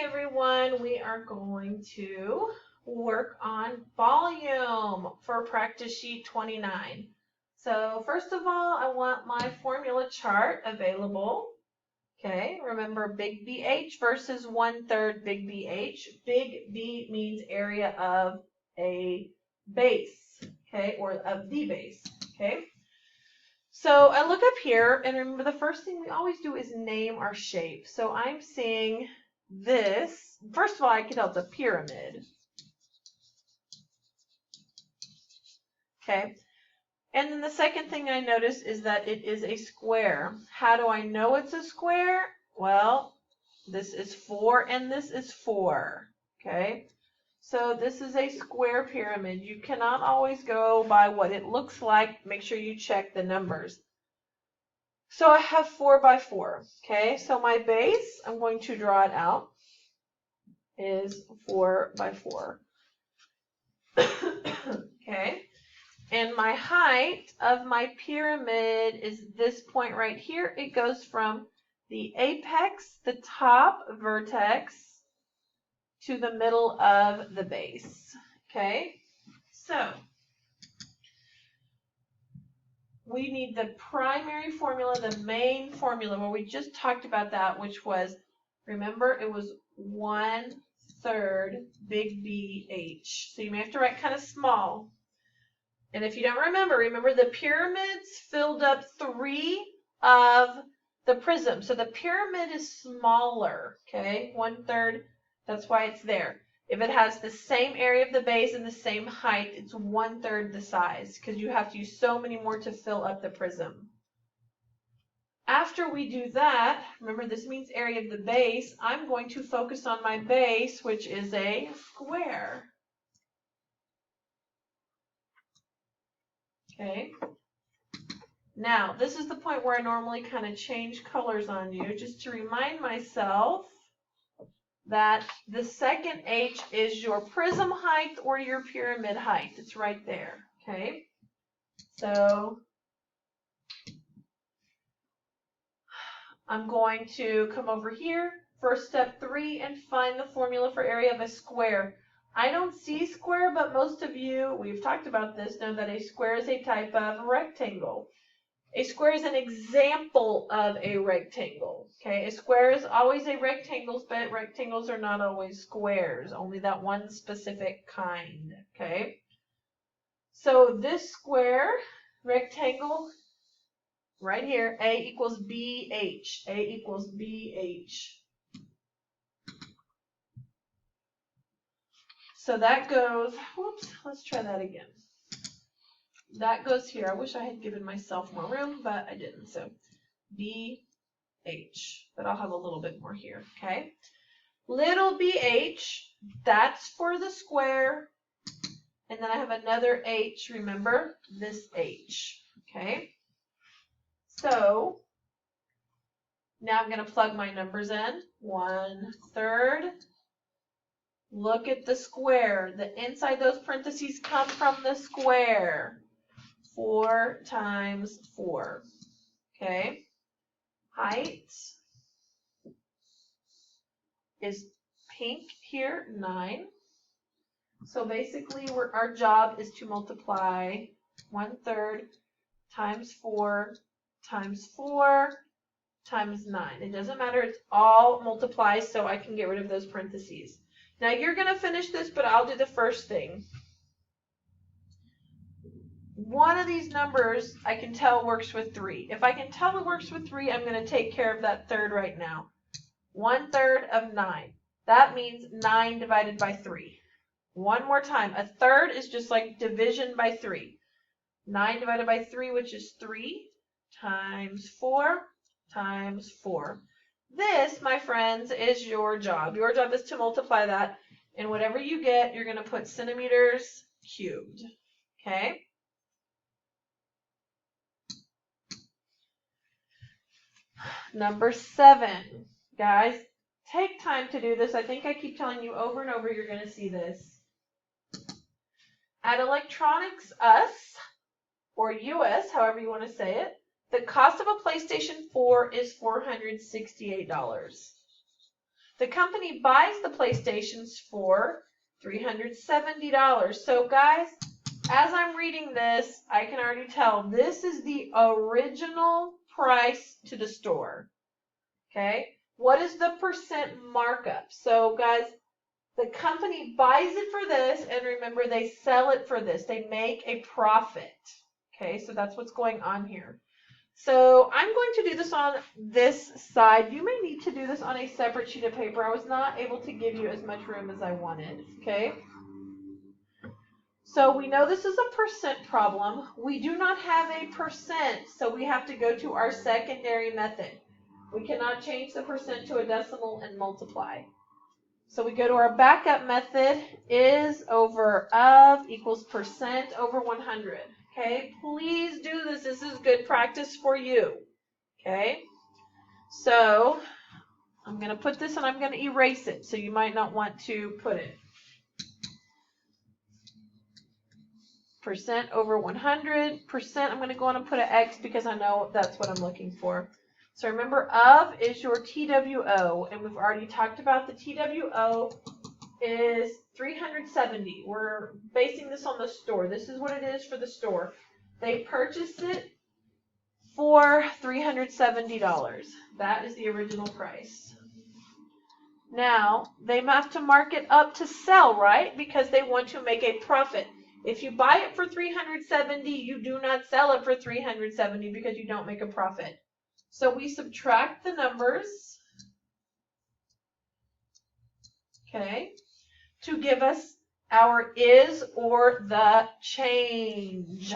everyone, we are going to work on volume for practice sheet 29. So first of all, I want my formula chart available. Okay, remember big BH versus 1/3 big BH. Big B means area of a base, okay, or of the base, okay. So I look up here, and remember the first thing we always do is name our shape. So I'm seeing this. First of all, I can tell it's a pyramid. Okay. And then the second thing I notice is that it is a square. How do I know it's a square? Well, this is 4 and this is 4. Okay. So this is a square pyramid. You cannot always go by what it looks like. Make sure you check the numbers. So I have 4 by 4. Okay, so my base, I'm going to draw it out, is 4 by 4. Okay, and my height of my pyramid is this point right here. It goes from the apex, the top vertex, to the middle of the base. Okay, so we need the primary formula, the main formula, where we just talked about that, which was, remember, it was 1/3 big BH. So you may have to write kind of small. And if you don't remember the pyramids filled up 3 of the prism. So the pyramid is smaller, okay? 1/3, that's why it's there. If it has the same area of the base and the same height, it's 1/3 the size because you have to use so many more to fill up the prism. After we do that, remember this means area of the base, I'm going to focus on my base, which is a square. Okay. Now, this is the point where I normally kind of change colors on you, just to remind myself that the second H is your prism height or your pyramid height. It's right there, okay? So I'm going to come over here for step 3 and find the formula for area of a square. I don't see square, but most of you, we've talked about this, know that a square is a type of rectangle. A square is an example of a rectangle. Okay, a square is always a rectangle, but rectangles are not always squares, only that one specific kind. Okay, so this square rectangle right here, A equals BH. A equals BH. So that goes, whoops, let's try that again. That goes here. I wish I had given myself more room, but I didn't. So BH, but I'll have a little bit more here, okay? Little BH, that's for the square. And then I have another H, remember, this H, okay? So now I'm going to plug my numbers in. 1/3. Look at the square. The inside those parentheses come from the square. 4 times 4. Okay. Height is pink here, 9. So basically our job is to multiply 1/3 times 4 times 4 times 9. It doesn't matter. It's all multiplies, so I can get rid of those parentheses. Now you're going to finish this, but I'll do the first thing. One of these numbers I can tell works with 3. If I can tell it works with 3, I'm going to take care of that third right now. 1/3 of 9. That means 9 divided by 3. One more time. A third is just like division by 3. 9 divided by 3, which is 3, times 4 times 4. This, my friends, is your job. Your job is to multiply that, and whatever you get, you're going to put centimeters cubed. Okay? Number 7. Guys, take time to do this. I think I keep telling you over and over you're going to see this. At Electronics Us, or US, however you want to say it, the cost of a PlayStation 4 is $468. The company buys the PlayStations for $370. So guys, as I'm reading this, I can already tell this is the original price to the store. Okay? What is the percent markup? So guys, the company buys it for this, and remember, they sell it for this. They make a profit. Okay, so that's what's going on here. So I'm going to do this on this side. You may need to do this on a separate sheet of paper. I was not able to give you as much room as I wanted. Okay. So we know this is a percent problem. We do not have a percent, so we have to go to our secondary method. We cannot change the percent to a decimal and multiply. So we go to our backup method, is over of equals percent over 100. Okay, please do this. This is good practice for you. Okay, so I'm going to put this and I'm going to erase it. So you might not want to put it. Percent over 100. Percent, I'm going to go on and put an X because I know that's what I'm looking for. So remember, of is your TWO, and we've already talked about the TWO is 370. We're basing this on the store. This is what it is for the store. They purchased it for $370. That is the original price. Now, they have to mark it up to sell, right? Because they want to make a profit. If you buy it for $370, you do not sell it for $370 because you don't make a profit. So we subtract the numbers, okay, to give us our is or the change.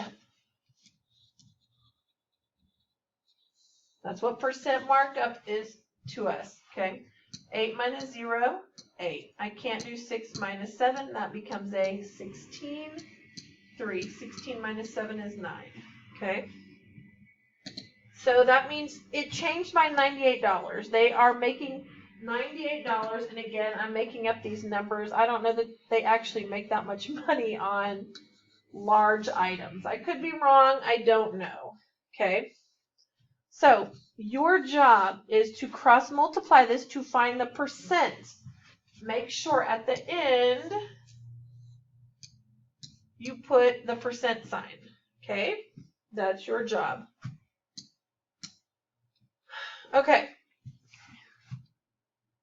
That's what percent markup is to us, okay? 8 minus 0, 8. I can't do 6 minus 7. That becomes a 16. 3. 16 minus 7 is 9, okay? So that means it changed by $98. They are making $98, and again, I'm making up these numbers. I don't know that they actually make that much money on large items. I could be wrong. I don't know. Okay. So your job is to cross multiply this to find the percent. Make sure at the end you put the percent sign. Okay. That's your job. Okay.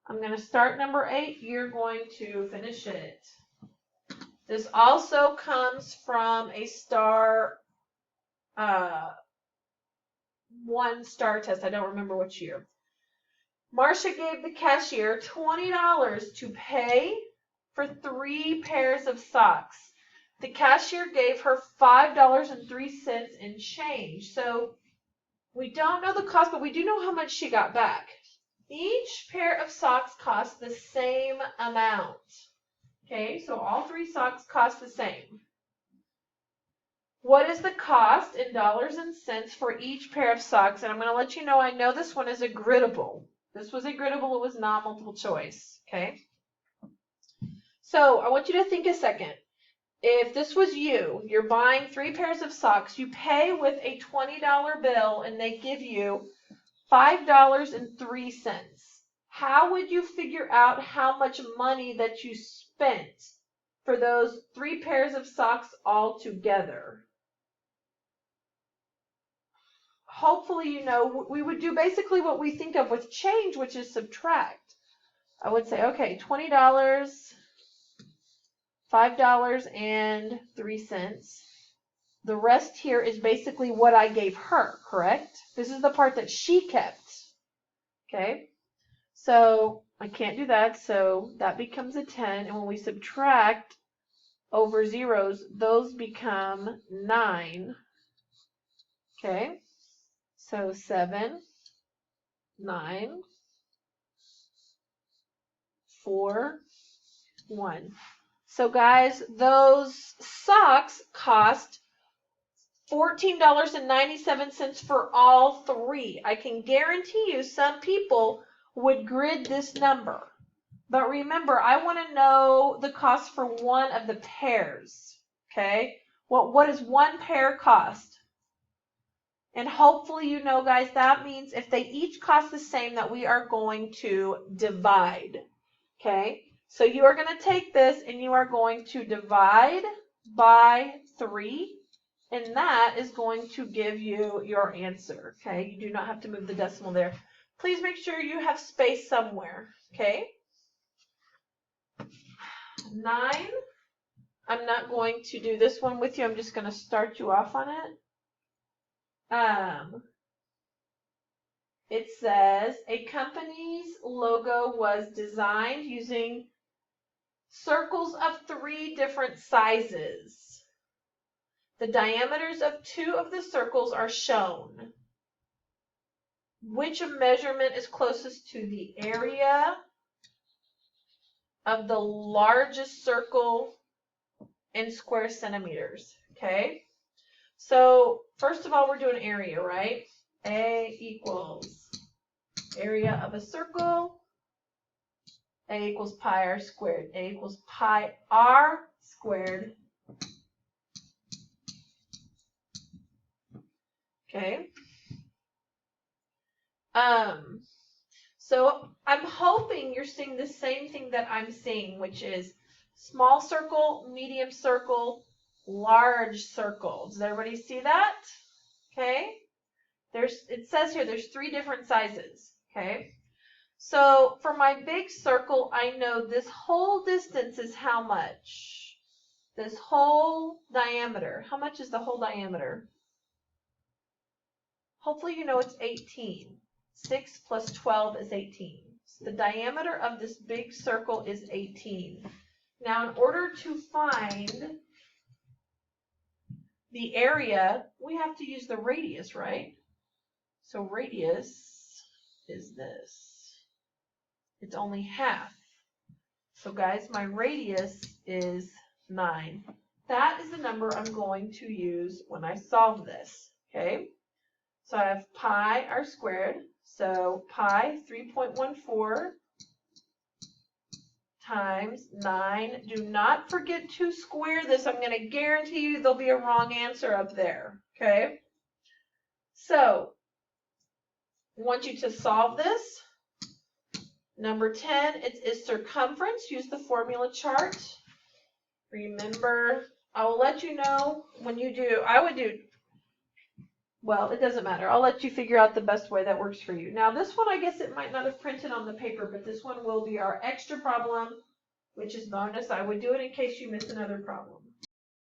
I'm going to start number 8. You're going to finish it. This also comes from a one-star test. I don't remember which year. Marcia gave the cashier $20 to pay for 3 pairs of socks. The cashier gave her $5.03 in change. So we don't know the cost, but we do know how much she got back. Each pair of socks cost the same amount. Okay, so all 3 socks cost the same. What is the cost in dollars and cents for each pair of socks? And I'm going to let you know, I know this one is a griddable. This was a griddable. It was not multiple choice. Okay. So I want you to think a second. If this was you, you're buying 3 pairs of socks, you pay with a $20 bill and they give you $5.03. How would you figure out how much money that you spent for those 3 pairs of socks all together? Hopefully you know we would do basically what we think of with change, which is subtract. I would say, okay, $20, $5.03. The rest here is basically what I gave her, correct? This is the part that she kept. Okay, so I can't do that, so that becomes a 10. And when we subtract over zeros, those become 9. Okay, so 7, 9, 4, 1. So guys, those socks cost $14.97 for all 3. I can guarantee you some people would grid this number. But remember, I want to know the cost for one of the pairs. Okay? What does one pair cost? And hopefully you know, guys, that means if they each cost the same that we are going to divide. Okay? So you are going to take this and you are going to divide by 3. And that is going to give you your answer. Okay? You do not have to move the decimal there. Please make sure you have space somewhere. Okay? 9. I'm not going to do this one with you. I'm just going to start you off on it. It says a company's logo was designed using circles of 3 different sizes. The diameters of 2 of the circles are shown. Which measurement is closest to the area of the largest circle in square centimeters? Okay. So first of all, we're doing area, right? A equals area of a circle. A equals pi r squared. A equals pi r squared. Okay. So I'm hoping you're seeing the same thing that I'm seeing, which is small circle, medium circle, large circle. Does everybody see that? Okay. It says here there's 3 different sizes. Okay. So for my big circle, I know this whole distance is how much? This whole diameter. How much is the whole diameter? Hopefully you know it's 18. 6 plus 12 is 18. So the diameter of this big circle is 18. Now in order to find the area, we have to use the radius, right? So radius is this. It's only half. So guys, my radius is 9. That is the number I'm going to use when I solve this, okay? So I have pi r squared, so pi 3.14 times 9. Do not forget to square this. I'm going to guarantee you there'll be a wrong answer up there, okay? So I want you to solve this. Number 10, it is circumference. Use the formula chart. Remember, I will let you know when you do. Well, it doesn't matter. I'll let you figure out the best way that works for you. Now, this one, I guess it might not have printed on the paper, but this one will be our extra problem, which is bonus. I would do it in case you miss another problem.